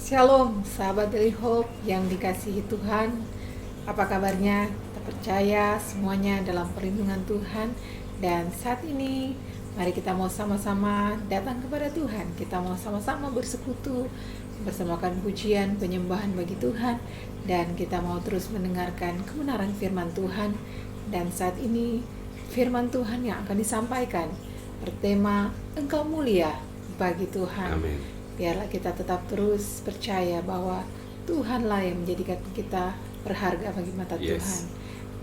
Shalom, sahabat Daily Hope yang dikasihi Tuhan. Apa kabarnya? Kita percaya semuanya dalam perlindungan Tuhan. Dan saat ini, mari kita mau sama-sama datang kepada Tuhan. Kita mau sama-sama bersekutu, bersamakan pujian, penyembahan bagi Tuhan. Dan kita mau terus mendengarkan kebenaran firman Tuhan. Dan saat ini, firman Tuhan yang akan disampaikan bertema Engkau mulia bagi Tuhan. Amin. Biarlah kita tetap terus percaya bahwa Tuhanlah yang menjadikan kita berharga bagi mata Tuhan.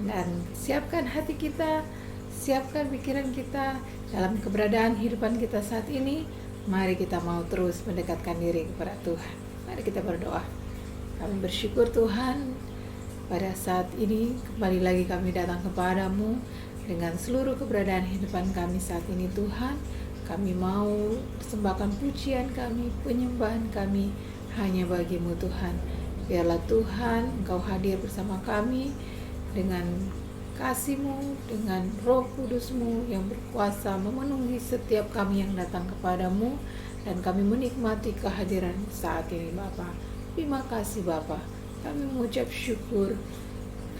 Dan siapkan hati kita, siapkan pikiran kita dalam keberadaan kehidupan kita saat ini. Mari kita mau terus mendekatkan diri kepada Tuhan. Mari kita berdoa. Kami bersyukur Tuhan, pada saat ini kembali lagi kami datang kepadamu dengan seluruh keberadaan kehidupan kami saat ini Tuhan. Kami mau persembahkan pujian kami, penyembahan kami hanya bagi-Mu Tuhan. Biarlah Tuhan Engkau hadir bersama kami dengan kasih-Mu, dengan Roh Kudus-Mu yang berkuasa memenuhi setiap kami yang datang kepadamu. Dan kami menikmati kehadiran saat ini Bapa. Terima kasih Bapa. Kami mengucap syukur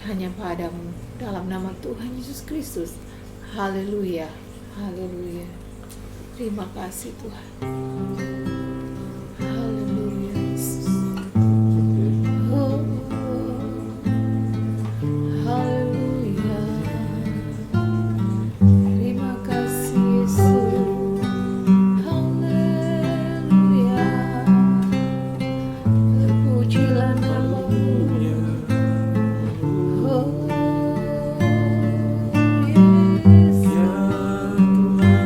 hanya padamu dalam nama Tuhan Yesus Kristus. Haleluya, haleluya. Terima kasih Tuhan. Haleluya Yesus. Oh, haleluya. Terima kasih Yesus. Haleluya. Terpujilah namamu. Oh, Yesus. Haleluya.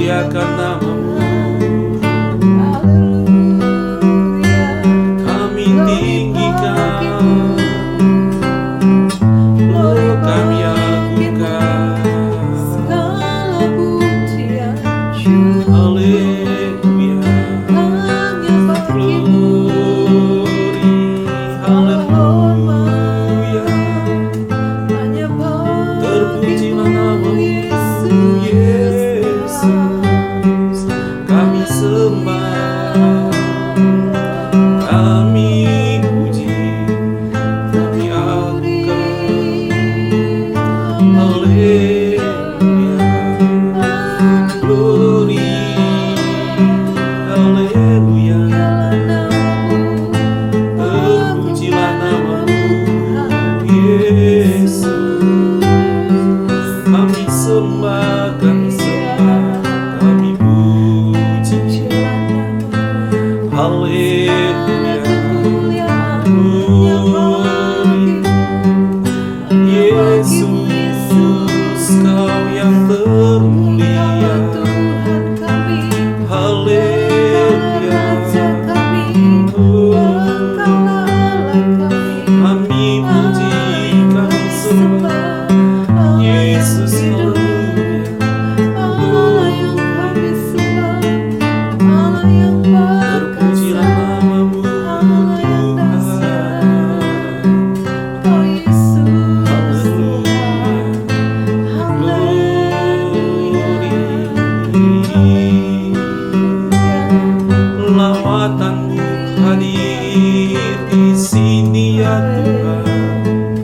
muliakan nama-Mu. Kami tinggikan, oh kami agungkan. Haleluya, glory, haleluya. Terpujilah nama-Mu Yesus, kami sembah, kami puji, kami agungkan. Haleluya, glory, haleluya. Terpujilah nama-Mu Yesus, kami sembah, kami puji. Haleluya, glory, Yesus, Kau yang termulia. Haleluya, kami puji, kami sembah Yesus. Haleluya, terpujilah nama-Mu Tuhan. Lawatan-Mu hadir di sini ya Tuhan.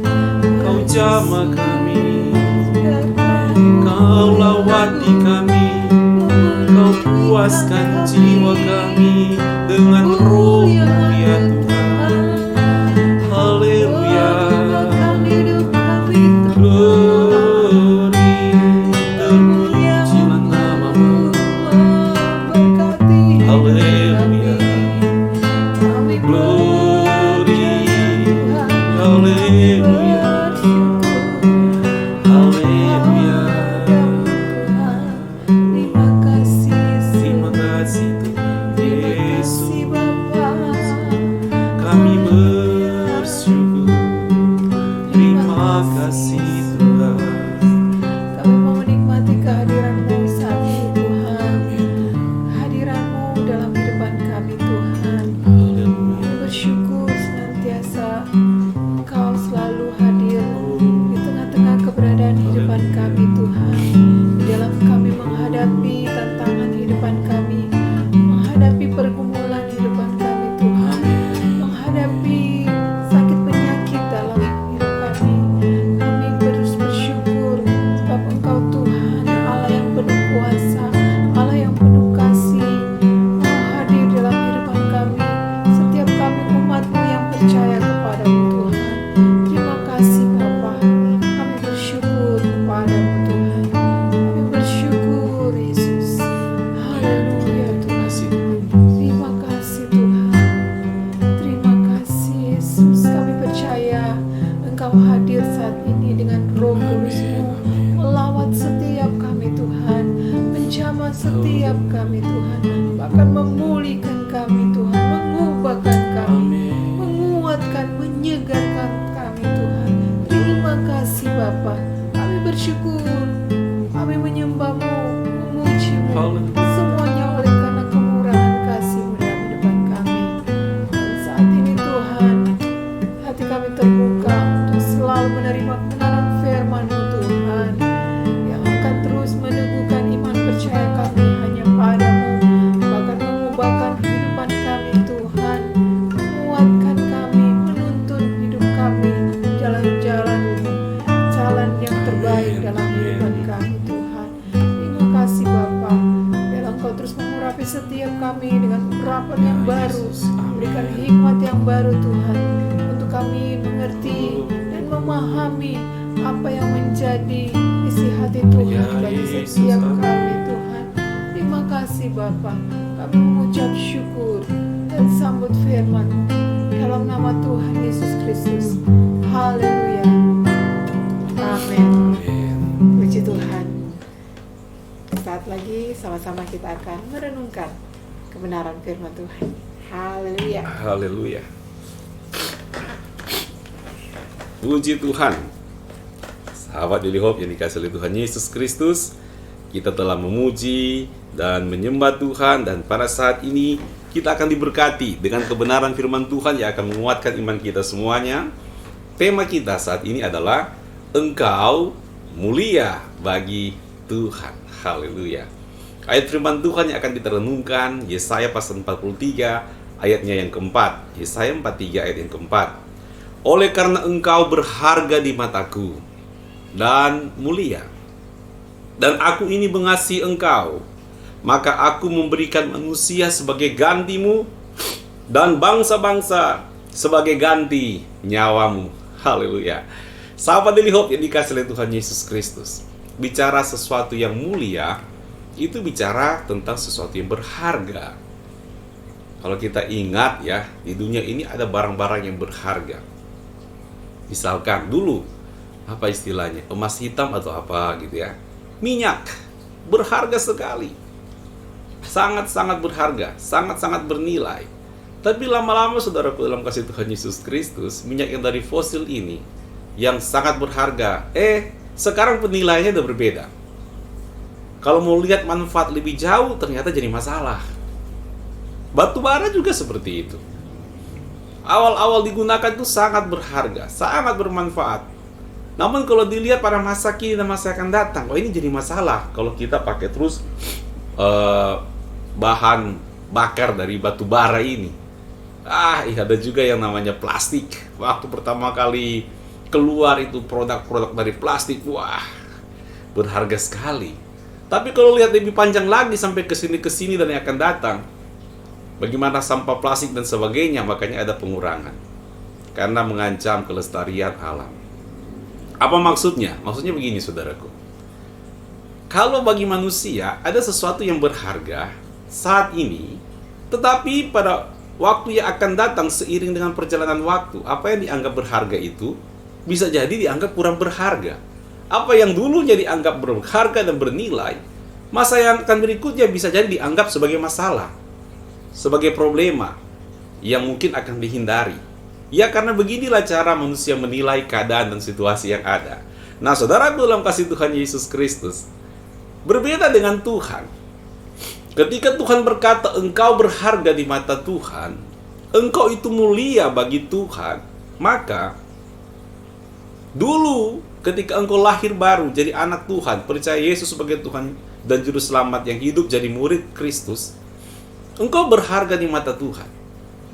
Kau jamah kami, Kau lawati kami, Kau puaskan jiwa kami dengan Roh-Mu ya Tuhan. Haleluya, glory, terpujilah nama-Mu. Haleluya, glory, haleluya, haleluya. Terima kasih Tuhan Yesus, kami bersyukur. Terima kasih Tuhan. Kami mau menikmati kehadiran-Mu saat ini Tuhan. Hadiran-Mu dalam kehidupan kami Tuhan. Kami bersyukur senantiasa Engkau selalu hadir di tengah-tengah keberadaan kehidupan kami Tuhan. Di dalam kami menghadapi tantangan kehidupan kami, menghadapi pergumulan kehidupan kami Tuhan, menghadapi sakit penyakit dalam hidup kami. Kami terus bersyukur sebab Engkau Tuhan Allah yang penuh kuasa, Allah yang penuh kasih, mau hadir dalam kehidupan kami, setiap kami umat-Mu yang percaya kepada-Mu Tuhan. Terima kasih Bapa, kami bersyukur kepada-Mu Tuhan. Kami bersyukur Yesus. Haleluya Tuhan. Terima kasih Tuhan. Terima kasih Yesus. Kami percaya Engkau hadir saat ini dengan Roh Kudus-Mu, melawat setiap kami Tuhan, menjamah setiap kami Tuhan, bahkan memulihkan kami Tuhan, mengubahkan kami, menguatkan, menyegarkan kami Tuhan. Terima kasih Bapa. Kami bersyukur, kami menyembah-Mu, memuji-Mu, semuanya oleh karena kemurahan kasih-Mu dalam kehidupan kami. Dan saat ini Tuhan, hati kami terbuka untuk selalu menerima kebenaran firman-Mu Tuhan, yang akan terus meneguhkan iman percaya kami hanya pada-Mu, bahkan mengubahkan kehidupan kami Tuhan, menguatkan kami, menuntun hidup kami jalan-jalan-Mu, jalan yang terbaik dalam kehidupan kami Tuhan. Terima kasih Bapa, biarlah Engkau terus mengurapi setiap kami dengan urapan yang baru, memberikan hikmat yang baru Tuhan, untuk kami mengerti dan memahami apa yang menjadi isi hati Tuhan bagi setiap kami Tuhan. Terima kasih Bapa, kami mengucap syukur dan sambut firman-Mu dalam nama Tuhan Yesus Kristus. Haleluya. Amin. Puji Tuhan. Saat lagi sama-sama kita akan merenungkan kebenaran firman Tuhan. Haleluya. Haleluya. Puji Tuhan. Sahabat Daily Hope yang dikasihi oleh Tuhan Yesus Kristus, kita telah memuji dan menyembah Tuhan, dan pada saat ini kita akan diberkati dengan kebenaran firman Tuhan yang akan menguatkan iman kita semuanya. Tema kita saat ini adalah Engkau mulia bagi Tuhan. Haleluya. Ayat firman Tuhan yang akan kita renungkan, Yesaya pasal 43 ayatnya yang keempat. Yesaya 43 ayat yang keempat. Oleh karena engkau berharga di mataku dan mulia, dan aku ini mengasihi engkau, maka aku memberikan manusia sebagai gantimu dan bangsa-bangsa sebagai ganti nyawamu. Haleluya. Sahabat Daily Hope yang dikasihi oleh Tuhan Yesus Kristus, bicara sesuatu yang mulia itu bicara tentang sesuatu yang berharga. Kalau kita ingat ya, di dunia ini ada barang-barang yang berharga. Misalkan dulu, apa istilahnya, emas hitam atau apa gitu ya, minyak, berharga sekali, sangat-sangat berharga, sangat-sangat bernilai. Tapi lama-lama saudaraku dalam kasih Tuhan Yesus Kristus, minyak yang dari fosil ini, yang sangat berharga, sekarang penilaiannya udah berbeda. Kalau mau lihat manfaat lebih jauh, ternyata jadi masalah. Batu bara juga seperti itu. Awal-awal digunakan itu sangat berharga, sangat bermanfaat. Namun kalau dilihat pada masa kini dan masa akan datang, ini jadi masalah kalau kita pakai terus bahan bakar dari batu bara ini. Ada juga yang namanya plastik. Waktu pertama kali keluar itu produk-produk dari plastik, berharga sekali. Tapi kalau lihat lebih panjang lagi sampai kesini dan yang akan datang, bagaimana sampah plastik dan sebagainya, makanya ada pengurangan. Karena mengancam kelestarian alam. Apa maksudnya? Maksudnya begini saudaraku. Kalau bagi manusia ada sesuatu yang berharga saat ini, tetapi pada waktu yang akan datang seiring dengan perjalanan waktu, apa yang dianggap berharga itu bisa jadi dianggap kurang berharga. Apa yang dulunya dianggap berharga dan bernilai, masa yang akan berikutnya bisa jadi dianggap sebagai masalah, sebagai problema yang mungkin akan dihindari. Ya, karena beginilah cara manusia menilai keadaan dan situasi yang ada. Nah, saudara dalam kasih Tuhan Yesus Kristus, berbeda dengan Tuhan. Ketika Tuhan berkata, engkau berharga di mata Tuhan, engkau itu mulia bagi Tuhan, maka dulu ketika engkau lahir baru jadi anak Tuhan, percaya Yesus sebagai Tuhan dan Juru Selamat yang hidup jadi murid Kristus, engkau berharga di mata Tuhan.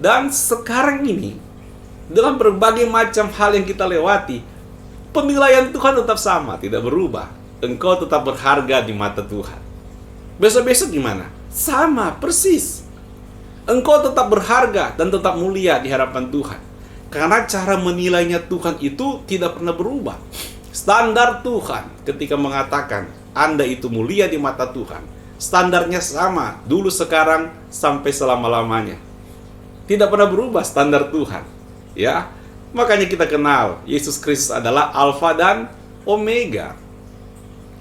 Dan sekarang ini, dalam berbagai macam hal yang kita lewati, penilaian Tuhan tetap sama, tidak berubah. Engkau tetap berharga di mata Tuhan. Besok-besok gimana? Sama, persis. Engkau tetap berharga dan tetap mulia di hadapan Tuhan. Karena cara menilainya Tuhan itu tidak pernah berubah. Standar Tuhan ketika mengatakan Anda itu mulia di mata Tuhan, standarnya sama, dulu, sekarang, sampai selama-lamanya. Tidak pernah berubah standar Tuhan. Ya, makanya kita kenal Yesus Kristus adalah Alfa dan Omega.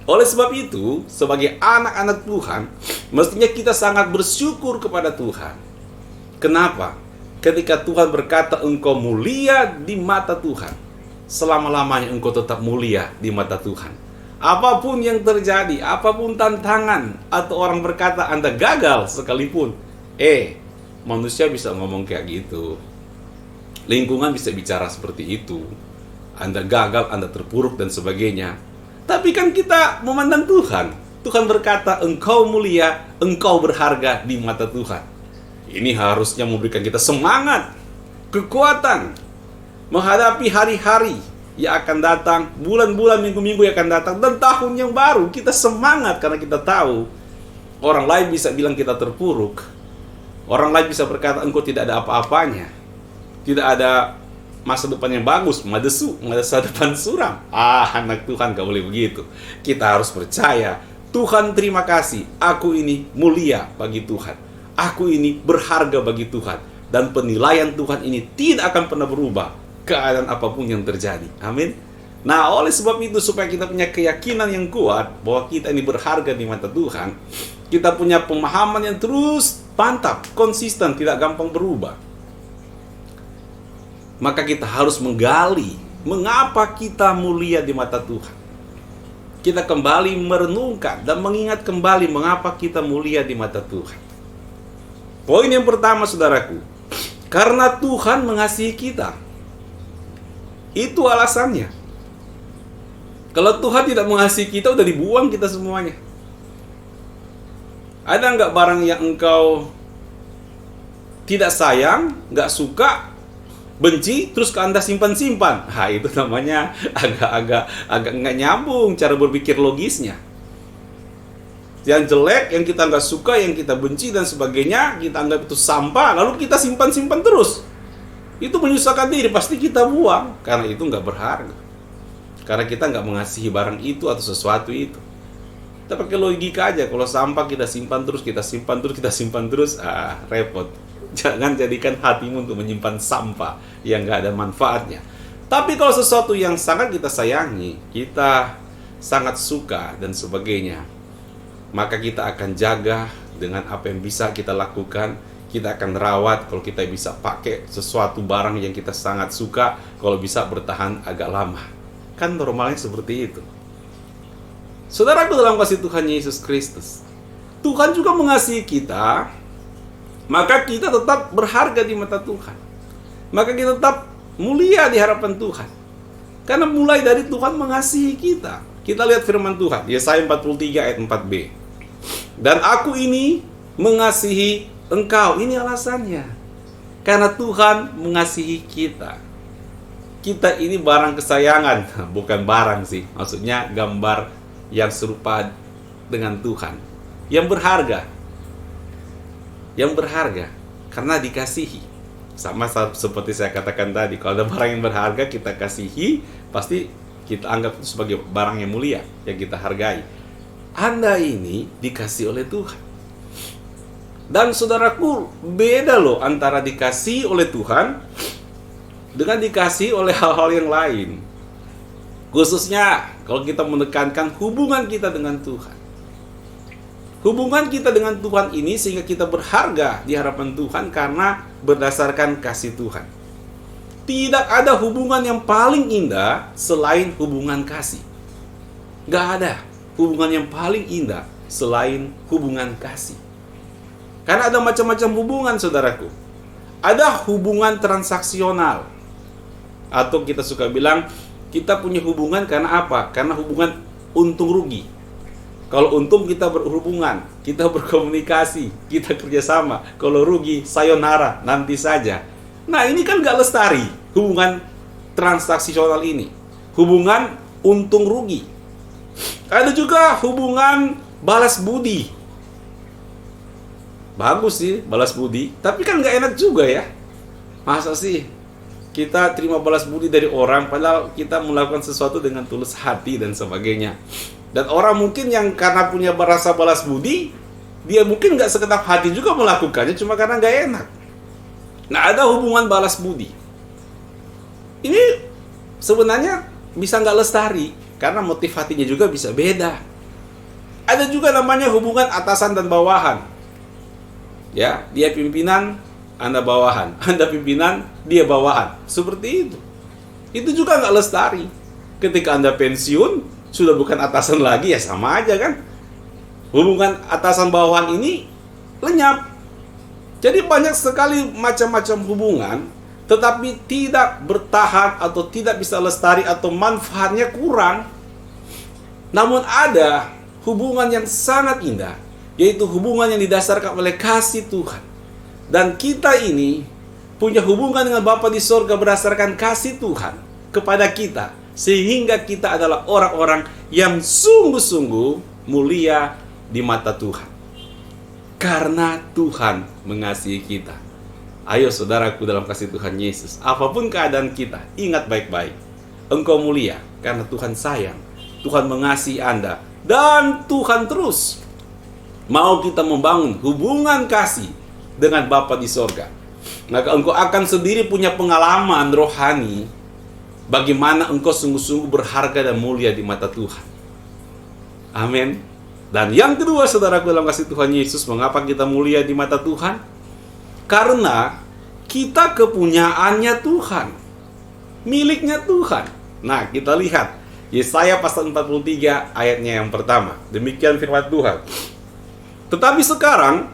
Oleh sebab itu, sebagai anak-anak Tuhan, mestinya kita sangat bersyukur kepada Tuhan. Kenapa? Ketika Tuhan berkata engkau mulia di mata Tuhan, selama-lamanya engkau tetap mulia di mata Tuhan. Apapun yang terjadi, apapun tantangan, atau orang berkata Anda gagal sekalipun, manusia bisa ngomong kayak gitu. Lingkungan bisa bicara seperti itu. Anda gagal, Anda terpuruk dan sebagainya. Tapi kan kita memandang Tuhan. Tuhan berkata engkau mulia, engkau berharga di mata Tuhan. Ini harusnya memberikan kita semangat, kekuatan menghadapi hari-hari yang akan datang, bulan-bulan, minggu-minggu yang akan datang, dan tahun yang baru. Kita semangat karena kita tahu orang lain bisa bilang kita terpuruk. Orang lain bisa berkata engkau tidak ada apa-apanya, tidak ada masa depan yang bagus, masa depan suram. Anak Tuhan gak boleh begitu. Kita harus percaya, Tuhan terima kasih, aku ini mulia bagi Tuhan, aku ini berharga bagi Tuhan, dan penilaian Tuhan ini tidak akan pernah berubah, keadaan apapun yang terjadi. Amin. Nah, oleh sebab itu, supaya kita punya keyakinan yang kuat bahwa kita ini berharga di mata Tuhan, kita punya pemahaman yang terus mantap, konsisten, tidak gampang berubah. Maka kita harus menggali mengapa kita mulia di mata Tuhan. Kita kembali merenungkan dan mengingat kembali mengapa kita mulia di mata Tuhan. Poin yang pertama, saudaraku, karena Tuhan mengasihi kita. Itu alasannya. Kalau Tuhan tidak mengasihi kita, udah dibuang kita semuanya. Ada nggak barang yang engkau tidak sayang, nggak suka, benci, terus Anda simpan-simpan? Nah, itu namanya agak nggak nyambung cara berpikir logisnya. Yang jelek, yang kita nggak suka, yang kita benci dan sebagainya, kita anggap itu sampah, lalu kita simpan-simpan terus. Itu menyusahkan diri, pasti kita buang, karena itu nggak berharga. Karena kita nggak mengasihi barang itu atau sesuatu itu. Kita pakai logika aja, kalau sampah kita simpan terus, repot. Jangan jadikan hatimu untuk menyimpan sampah yang nggak ada manfaatnya. Tapi kalau sesuatu yang sangat kita sayangi, kita sangat suka dan sebagainya, maka kita akan jaga dengan apa yang bisa kita lakukan. Kita akan rawat kalau kita bisa pakai sesuatu barang yang kita sangat suka, kalau bisa bertahan agak lama. Kan normalnya seperti itu. Saudaraku dalam kasih Tuhan Yesus Kristus, Tuhan juga mengasihi kita, maka kita tetap berharga di mata Tuhan. Maka kita tetap mulia di hadapan Tuhan. Karena mulai dari Tuhan mengasihi kita. Kita lihat firman Tuhan, Yesaya 43 ayat 4b. Dan aku ini mengasihi engkau. Ini alasannya. Karena Tuhan mengasihi kita. Kita ini barang kesayangan. Bukan barang sih. Maksudnya gambar yang serupa dengan Tuhan. Yang berharga. Yang berharga. Karena dikasihi. Sama seperti saya katakan tadi. Kalau ada barang yang berharga kita kasihi, pasti kita anggap itu sebagai barang yang mulia. Yang kita hargai. Anda ini dikasihi oleh Tuhan. Dan saudaraku, beda loh antara dikasihi oleh Tuhan dengan dikasihi oleh hal-hal yang lain. Khususnya kalau kita menekankan hubungan kita dengan Tuhan. Hubungan kita dengan Tuhan ini sehingga kita berharga di hadapan Tuhan karena berdasarkan kasih Tuhan. Tidak ada hubungan yang paling indah selain hubungan kasih. Gak ada hubungan yang paling indah selain hubungan kasih. Karena ada macam-macam hubungan, saudaraku. Ada hubungan transaksional. Atau kita suka bilang, kita punya hubungan karena apa? Karena hubungan untung rugi. Kalau untung kita berhubungan, kita berkomunikasi, kita kerjasama. Kalau rugi, sayonara, nanti saja. Nah, ini kan gak lestari, hubungan transaksional ini. Hubungan untung rugi. Ada juga hubungan balas budi. Bagus sih balas budi, tapi kan gak enak juga ya. Masa sih kita terima balas budi dari orang padahal kita melakukan sesuatu dengan tulus hati dan sebagainya. Dan orang mungkin yang karena punya rasa balas budi, dia mungkin gak sekedap hati juga melakukannya, cuma karena gak enak. Nah, ada hubungan balas budi. Ini sebenarnya bisa gak lestari, karena motif hatinya juga bisa beda. Ada juga namanya hubungan atasan dan bawahan. Ya, dia pimpinan, Anda bawahan. Anda pimpinan, dia bawahan. Seperti itu. Itu juga nggak lestari. Ketika Anda pensiun, sudah bukan atasan lagi, ya sama aja kan. Hubungan atasan bawahan ini lenyap. Jadi banyak sekali macam-macam hubungan, tetapi tidak bertahan atau tidak bisa lestari atau manfaatnya kurang. Namun ada hubungan yang sangat indah, yaitu hubungan yang didasarkan oleh kasih Tuhan. Dan kita ini punya hubungan dengan Bapa di sorga berdasarkan kasih Tuhan kepada kita, sehingga kita adalah orang-orang yang sungguh-sungguh mulia di mata Tuhan. Karena Tuhan mengasihi kita. Ayo saudaraku dalam kasih Tuhan Yesus, apapun keadaan kita, ingat baik-baik. Engkau mulia karena Tuhan sayang. Tuhan mengasihi Anda. Dan Tuhan terus mau kita membangun hubungan kasih dengan Bapa di sorga. Maka engkau akan sendiri punya pengalaman rohani bagaimana engkau sungguh-sungguh berharga dan mulia di mata Tuhan. Amin. Dan yang kedua, saudaraku dalam kasih Tuhan Yesus, mengapa kita mulia di mata Tuhan? Karena kita kepunyaannya Tuhan, miliknya Tuhan. Nah, kita lihat Yesaya pasal 43 ayatnya yang pertama. Demikian firman Tuhan. Tetapi sekarang,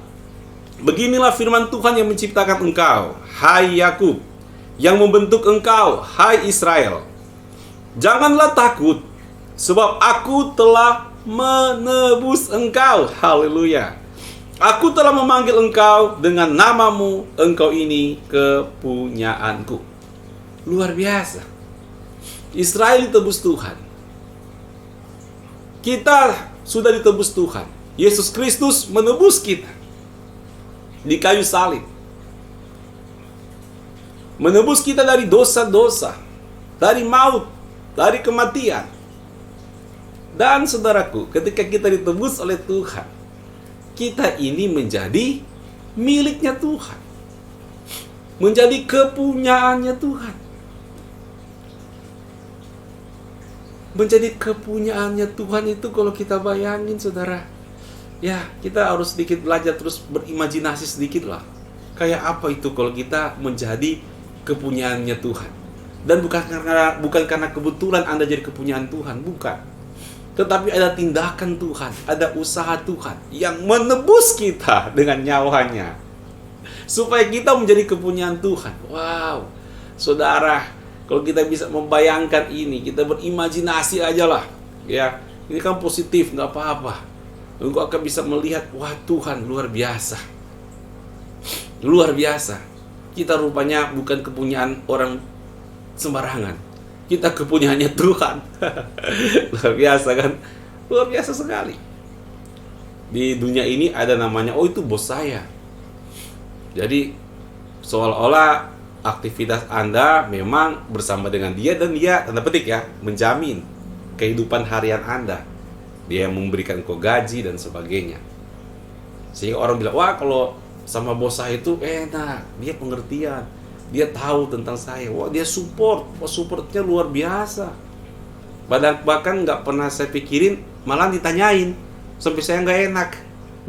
beginilah firman Tuhan yang menciptakan engkau, hai Yakub, yang membentuk engkau, hai Israel. Janganlah takut, sebab aku telah menebus engkau. Haleluya. Aku telah memanggil engkau dengan namamu, engkau ini kepunyaanku. Luar biasa. Israel ditebus Tuhan. Kita sudah ditebus Tuhan. Yesus Kristus menebus kita di kayu salib. Menebus kita dari dosa-dosa, dari maut, dari kematian. Dan saudaraku, ketika kita ditebus oleh Tuhan, kita ini menjadi miliknya Tuhan, menjadi kepunyaannya Tuhan. Menjadi kepunyaannya Tuhan itu kalau kita bayangin, saudara, ya kita harus sedikit belajar, terus berimajinasi sedikit lah. Kayak apa itu kalau kita menjadi kepunyaannya Tuhan. Dan bukan karena kebetulan Anda jadi kepunyaan Tuhan, bukan. Tetapi ada tindakan Tuhan, ada usaha Tuhan yang menebus kita dengan nyawanya, supaya kita menjadi kepunyaan Tuhan. Wow, saudara, kalau kita bisa membayangkan ini, kita berimajinasi aja lah. Ya, ini kan positif, nggak apa-apa. Engkau akan bisa melihat, wah Tuhan luar biasa. Luar biasa. Kita rupanya bukan kepunyaan orang sembarangan. Kita kepunyaannya Tuhan. Luar biasa kan? Luar biasa sekali. Di dunia ini ada namanya, oh itu bos saya. Jadi seolah-olah aktivitas Anda memang bersama dengan dia, dan dia, tanda petik ya, menjamin kehidupan harian Anda. Dia yang memberikan kau gaji dan sebagainya. Sehingga orang bilang, wah kalau sama bos saya itu enak, dia pengertian, dia tahu tentang saya, wah dia support, wah supportnya luar biasa. Bahkan nggak pernah saya pikirin, malah ditanyain, sampai saya nggak enak.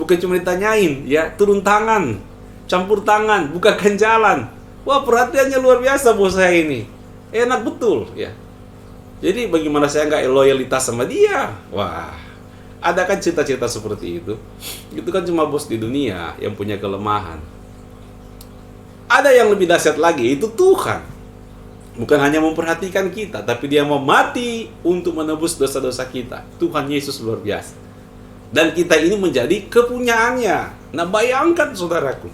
Bukan cuma ditanyain, ya turun tangan, campur tangan, bukakan jalan. Wah perhatiannya luar biasa bos saya ini, enak betul ya. Jadi bagaimana saya nggak loyalitas sama dia? Wah, ada kan cita-cita seperti itu. Itu kan cuma bos di dunia yang punya kelemahan. Ada yang lebih dahsyat lagi, itu Tuhan. Bukan hanya memperhatikan kita, tapi dia mau mati untuk menebus dosa-dosa kita. Tuhan Yesus luar biasa. Dan kita ini menjadi kepunyaannya. Nah bayangkan saudaraku,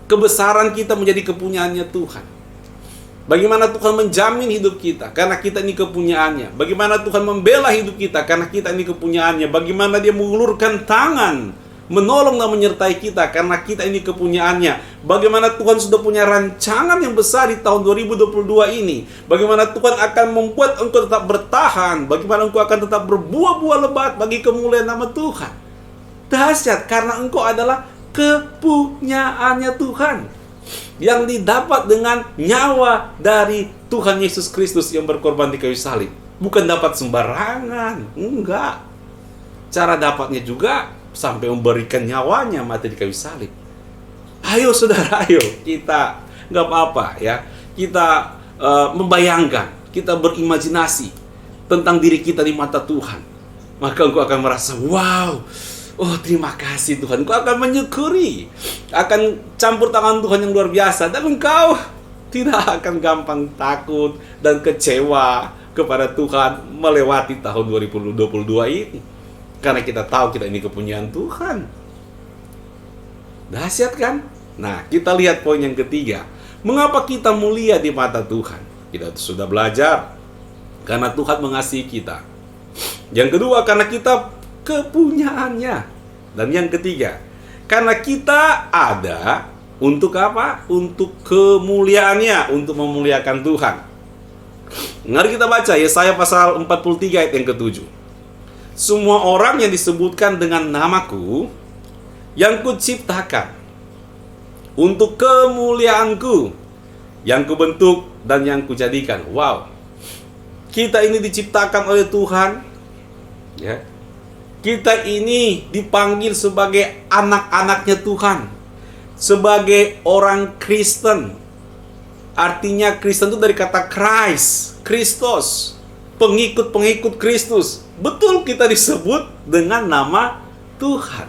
kebesaran kita menjadi kepunyaannya Tuhan. Bagaimana Tuhan menjamin hidup kita karena kita ini kepunyaannya. Bagaimana Tuhan membela hidup kita karena kita ini kepunyaannya. Bagaimana dia mengulurkan tangan menolong dan menyertai kita karena kita ini kepunyaannya. Bagaimana Tuhan sudah punya rancangan yang besar di tahun 2022 ini. Bagaimana Tuhan akan membuat engkau tetap bertahan. Bagaimana engkau akan tetap berbuah-buah lebat bagi kemuliaan nama Tuhan. Dahsyat karena engkau adalah kepunyaannya Tuhan, yang didapat dengan nyawa dari Tuhan Yesus Kristus yang berkorban di kayu salib. Bukan dapat sembarangan, enggak. Cara dapatnya juga sampai memberikan nyawanya mati di kayu salib. Ayo saudara, ayo kita, nggak apa-apa ya, kita membayangkan, kita berimajinasi tentang diri kita di mata Tuhan. Maka engkau akan merasa, wow, oh terima kasih Tuhan. Engkau akan menyukuri, akan campur tangan Tuhan yang luar biasa. Dan engkau tidak akan gampang takut dan kecewa kepada Tuhan melewati tahun 2022 ini. Karena kita tahu kita ini kepunyaan Tuhan. Dahsyat kan? Nah kita lihat poin yang ketiga. Mengapa kita mulia di mata Tuhan? Kita sudah belajar karena Tuhan mengasihi kita. Yang kedua, karena kita kepunyaannya. Dan yang ketiga, karena kita ada untuk apa? Untuk kemuliaannya, untuk memuliakan Tuhan. Mari kita baca Yesaya pasal 43 ayat yang ke-7. Semua orang yang disebutkan dengan namaku, yang kuciptakan untuk kemuliaanku, yang kubentuk dan yang kujadikan. Wow. Kita ini diciptakan oleh Tuhan, ya. Kita ini dipanggil sebagai anak-anaknya Tuhan, sebagai orang Kristen. Artinya Kristen itu dari kata Christ, Kristus, pengikut-pengikut Kristus. Betul, kita disebut dengan nama Tuhan.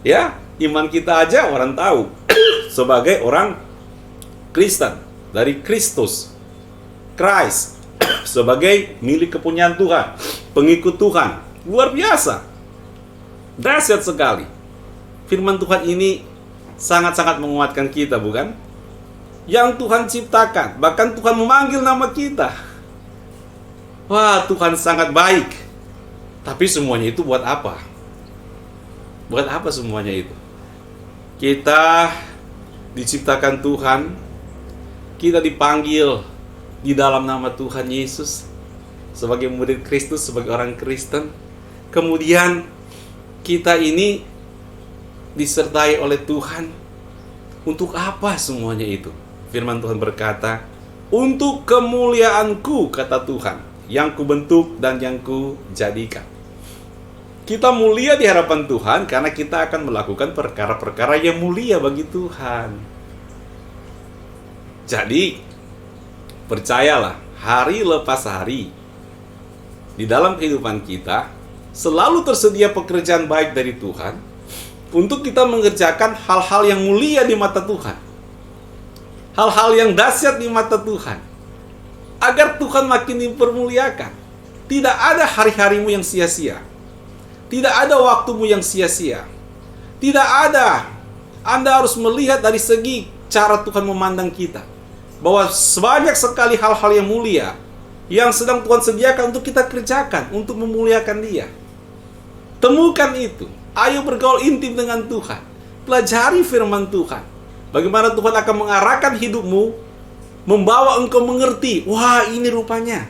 Ya, iman kita aja orang tahu sebagai orang Kristen, dari Kristus, Christ, sebagai milik kepunyaan Tuhan, pengikut Tuhan. Luar biasa, dahsyat sekali. Firman Tuhan ini sangat-sangat menguatkan kita, bukan? Yang Tuhan ciptakan, bahkan Tuhan memanggil nama kita. Wah, Tuhan sangat baik. Tapi semuanya itu buat apa? Buat apa semuanya itu? Kita diciptakan Tuhan, kita dipanggil di dalam nama Tuhan Yesus sebagai murid Kristus, sebagai orang Kristen. Kemudian kita ini disertai oleh Tuhan. Untuk apa semuanya itu? Firman Tuhan berkata, untuk kemuliaan-Ku, kata Tuhan, yang Kubentuk dan yang Kujadikan. Kita mulia di hadapan Tuhan karena kita akan melakukan perkara-perkara yang mulia bagi Tuhan. Jadi, percayalah, hari lepas hari, di dalam kehidupan kita, selalu tersedia pekerjaan baik dari Tuhan, untuk kita mengerjakan hal-hal yang mulia di mata Tuhan. Hal-hal yang dahsyat di mata Tuhan. Agar Tuhan makin dipermuliakan. Tidak ada hari-harimu yang sia-sia. Tidak ada waktumu yang sia-sia. Tidak ada. Anda harus melihat dari segi cara Tuhan memandang kita. Bahwa banyak sekali hal-hal yang mulia yang sedang Tuhan sediakan untuk kita kerjakan, untuk memuliakan Dia. Temukan itu. Ayo bergaul intim dengan Tuhan. Pelajari firman Tuhan. Bagaimana Tuhan akan mengarahkan hidupmu, membawa engkau mengerti. Wah, ini rupanya.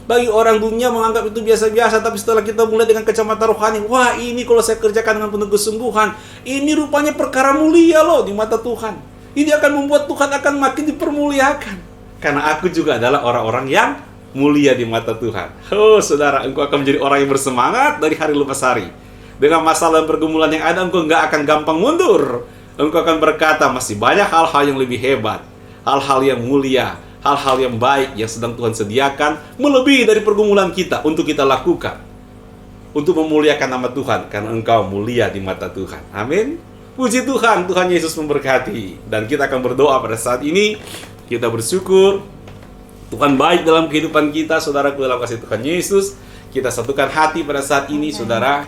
Bagi orang dunia menganggap itu biasa-biasa, tapi setelah kita mulai dengan kacamata rohani, wah, ini kalau saya kerjakan dengan penuh kesungguhan, ini rupanya perkara mulia loh di mata Tuhan. Ini akan membuat Tuhan akan makin dipermuliakan. Karena aku juga adalah orang-orang yang mulia di mata Tuhan. Oh, saudara, engkau akan menjadi orang yang bersemangat dari hari lepas hari. Dengan masalah dan pergumulan yang ada, engkau nggak akan gampang mundur. Engkau akan berkata, masih banyak hal-hal yang lebih hebat, hal-hal yang mulia, hal-hal yang baik yang sedang Tuhan sediakan, melebihi dari pergumulan kita untuk kita lakukan, untuk memuliakan nama Tuhan, karena engkau mulia di mata Tuhan. Amin. Puji Tuhan, Tuhan Yesus memberkati. Dan kita akan berdoa pada saat ini. Kita bersyukur Tuhan baik dalam kehidupan kita, saudaraku, dalam kasih Tuhan Yesus. Kita satukan hati pada saat ini, saudara.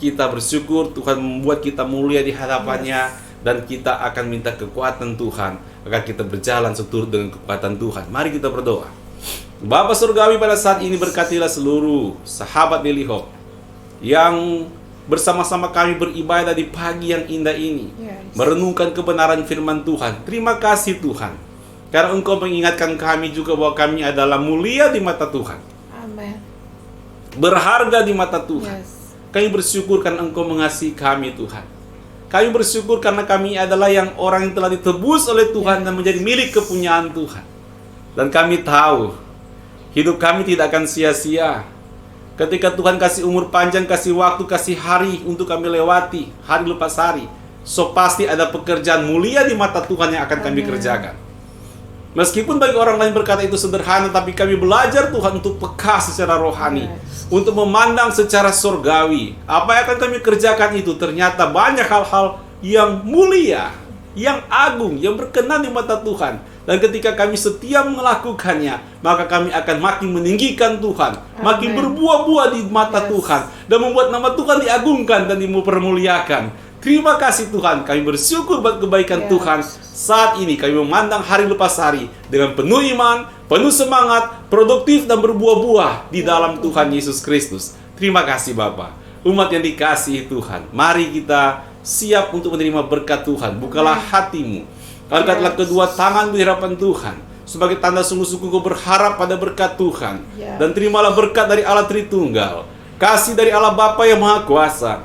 Kita bersyukur Tuhan membuat kita mulia di hadapannya. Dan kita akan minta kekuatan Tuhan agar kita berjalan seturut dengan kekuatan Tuhan. Mari kita berdoa. Bapa Surgawi, pada saat ini berkatilah seluruh sahabat Daily Hope yang bersama-sama kami beribadah di pagi yang indah ini, merenungkan kebenaran firman Tuhan. Terima kasih Tuhan, karena Engkau mengingatkan kami juga bahwa kami adalah mulia di mata Tuhan. Amin. Berharga di mata Tuhan. Kami bersyukur karena Engkau mengasihi kami, Tuhan. Kami bersyukur karena kami adalah orang yang telah ditebus oleh Tuhan dan menjadi milik kepunyaan Tuhan. Dan kami tahu hidup kami tidak akan sia-sia. Ketika Tuhan kasih umur panjang, kasih waktu, kasih hari untuk kami lewati, hari lepas hari, so pasti ada pekerjaan mulia di mata Tuhan yang akan kami kerjakan. Meskipun bagi orang lain berkata itu sederhana, tapi kami belajar Tuhan untuk peka secara rohani, untuk memandang secara surgawi. Apa yang akan kami kerjakan itu ternyata banyak hal-hal yang mulia, yang agung, yang berkenan di mata Tuhan. Dan ketika kami setia melakukannya, maka kami akan makin meninggikan Tuhan, makin berbuah-buah di mata Tuhan, dan membuat nama Tuhan diagungkan dan dipermuliakan. Terima kasih Tuhan, kami bersyukur buat kebaikan Tuhan. Saat ini kami memandang hari lepas hari dengan penuh iman, penuh semangat, produktif dan berbuah-buah di dalam Tuhan Yesus Kristus. Terima kasih Bapa. Umat yang dikasihi Tuhan, mari kita siap untuk menerima berkat Tuhan. Bukalah hatimu. Angkatlah kedua tanganmu di hadapan Tuhan sebagai tanda sungguh-sungguh kau berharap pada berkat Tuhan. Dan terimalah berkat dari Allah Tritunggal, kasih dari Allah Bapa yang Maha Kuasa,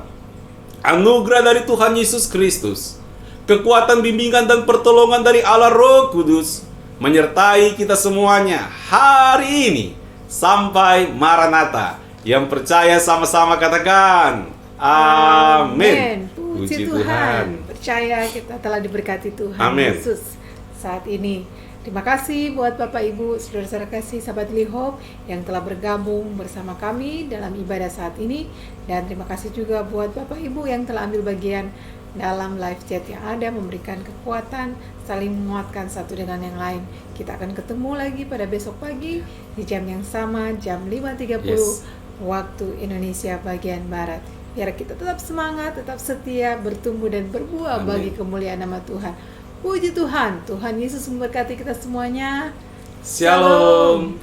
anugerah dari Tuhan Yesus Kristus, kekuatan, bimbingan dan pertolongan dari Allah Roh Kudus, menyertai kita semuanya hari ini sampai Maranatha. Yang percaya sama-sama katakan amin. Puji Tuhan. Percaya kita telah diberkati Tuhan Amin. Yesus saat ini. Terima kasih buat Bapak Ibu, saudara-saudara kasih sahabat Daily Hope yang telah bergabung bersama kami dalam ibadah saat ini. Dan terima kasih juga buat Bapak Ibu yang telah ambil bagian dalam live chat yang ada, memberikan kekuatan, saling menguatkan satu dengan yang lain. Kita akan ketemu lagi pada besok pagi di jam yang sama, jam 5.30 Yes. waktu Indonesia bagian Barat. Biar kita tetap semangat, tetap setia, bertumbuh dan berbuah Amin. bagi kemuliaan nama Tuhan. Puji Tuhan, Tuhan Yesus memberkati kita semuanya. Shalom.